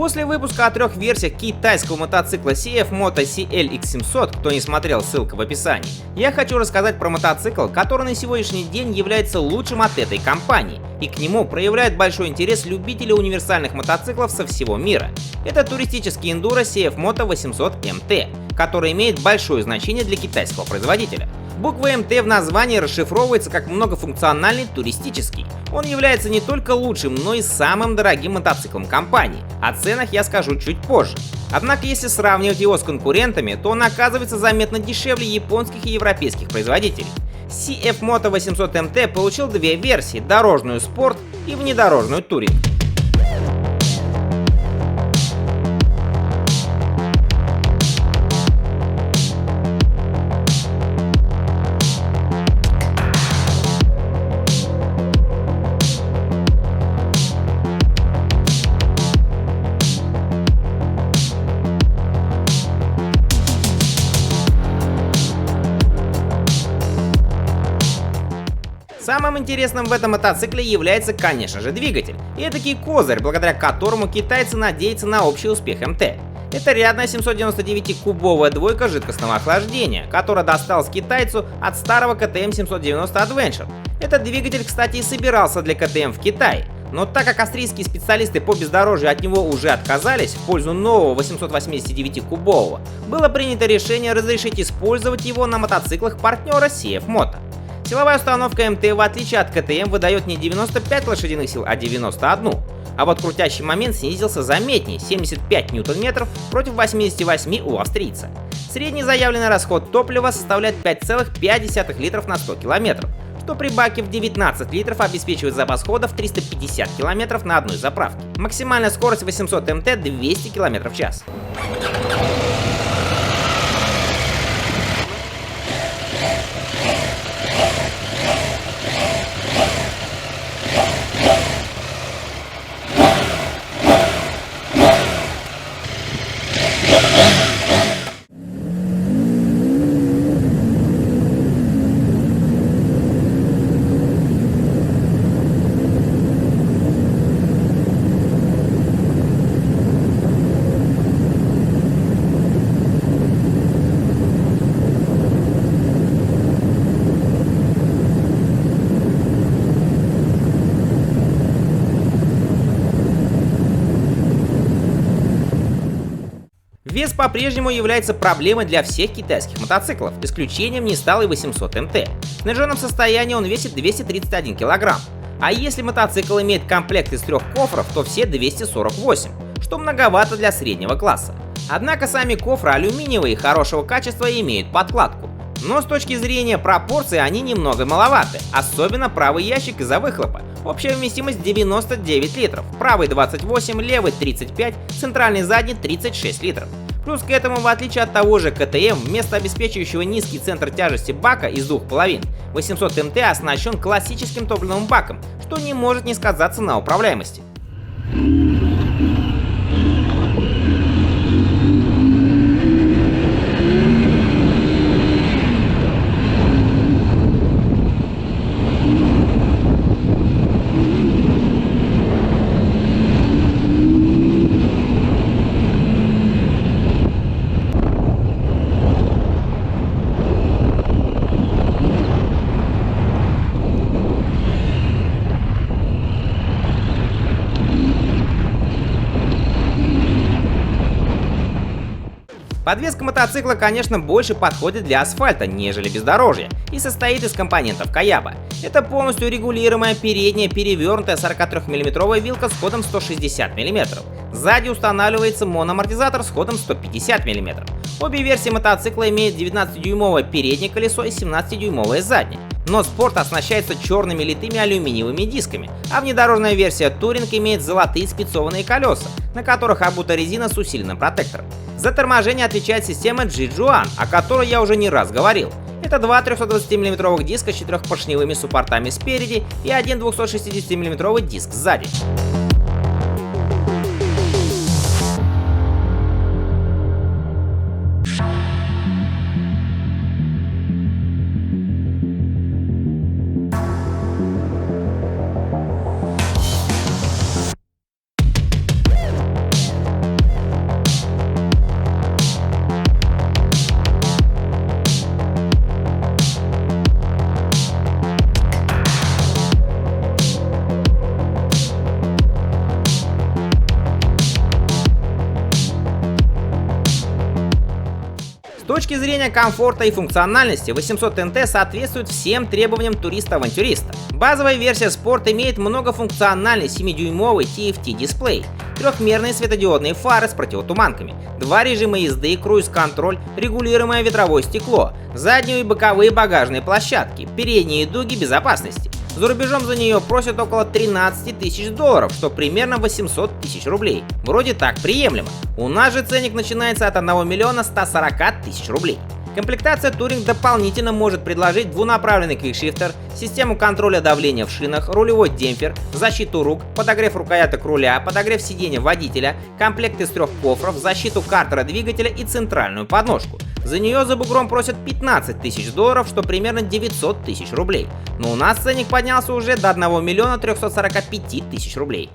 После выпуска о 3 версиях китайского мотоцикла CF Moto CLX700, кто не смотрел, ссылка в описании, я хочу рассказать про мотоцикл, который на сегодняшний день является лучшим от этой компании, и к нему проявляют большой интерес любители универсальных мотоциклов со всего мира. Это туристический эндуро CF Moto 800 MT, который имеет большое значение для китайского производителя. Буква МТ в названии расшифровывается как многофункциональный туристический. Он является не только лучшим, но и самым дорогим мотоциклом компании. О ценах я скажу чуть позже. Однако, если сравнивать его с конкурентами, то он оказывается заметно дешевле японских и европейских производителей. CF Moto 800 MT получил 2 версии: дорожную спорт и внедорожную туринг. Самым интересным в этом мотоцикле является, конечно же, двигатель. И этакий козырь, благодаря которому китайцы надеются на общий успех МТ. Это рядная 799-кубовая двойка жидкостного охлаждения, которая досталась китайцу от старого КТМ 790 Adventure. Этот двигатель, кстати, и собирался для КТМ в Китае. Но так как австрийские специалисты по бездорожью от него уже отказались в пользу нового 889-кубового, было принято решение разрешить использовать его на мотоциклах партнера CF Moto. Силовая установка МТ, в отличие от КТМ, выдает не 95 лошадиных сил, а 91. А вот крутящий момент снизился заметнее — 75 Нм против 88 у австрийца. Средний заявленный расход топлива составляет 5,5 литров на 100 км, что при баке в 19 литров обеспечивает запас хода в 350 км на одной заправке. Максимальная скорость 800 МТ — 200 км в час. Вес по-прежнему является проблемой для всех китайских мотоциклов, исключением не стал и 800 МТ. В снаряженном состоянии он весит 231 кг. А если мотоцикл имеет комплект из 3 кофров, то все 248, что многовато для среднего класса. Однако сами кофры алюминиевые и хорошего качества имеют подкладку. Но с точки зрения пропорций они немного маловаты, особенно правый ящик из-за выхлопа. Общая вместимость 99 литров, правый 28, левый 35, центральный задний 36 литров. Плюс к этому, в отличие от того же КТМ, вместо обеспечивающего низкий центр тяжести бака из 2 половин, 800 МТ оснащен классическим топливным баком, что не может не сказаться на управляемости. Подвеска мотоцикла, конечно, больше подходит для асфальта, нежели бездорожья, и состоит из компонентов Каяба. Это полностью регулируемая передняя перевернутая 43 мм вилка с ходом 160 мм. Сзади устанавливается моноамортизатор с ходом 150 мм. Обе версии мотоцикла имеют 19-дюймовое переднее колесо и 17-дюймовое заднее. Но спорт оснащается черными литыми алюминиевыми дисками, а внедорожная версия Touring имеет золотые спецованные колеса, на которых обута резина с усиленным протектором. За торможение отвечает система Jijuan, о которой я уже не раз говорил. Это 2 320 мм диска с 4-поршневыми суппортами спереди и один 260 мм диск сзади. точки зрения комфорта и функциональности 800 NT соответствует всем требованиям туриста-авантюриста. Базовая версия Sport имеет многофункциональный 7-дюймовый TFT-дисплей, трехмерные светодиодные фары с противотуманками, два режима езды, круиз-контроль, регулируемое ветровое стекло, задние и боковые багажные площадки, передние дуги безопасности. За рубежом за нее просят около 13 тысяч долларов, что примерно 800 тысяч рублей. Вроде так приемлемо. У нас же ценник начинается от 1 миллиона 140 тысяч рублей. Комплектация Touring дополнительно может предложить двунаправленный квикшифтер, систему контроля давления в шинах, рулевой демпфер, защиту рук, подогрев рукояток руля, подогрев сидения водителя, комплект из 3 кофров, защиту картера двигателя и центральную подножку. За нее за бугром просят 15 тысяч долларов, что примерно 900 тысяч рублей. Но у нас ценник поднялся уже до 1 миллиона 345 тысяч рублей.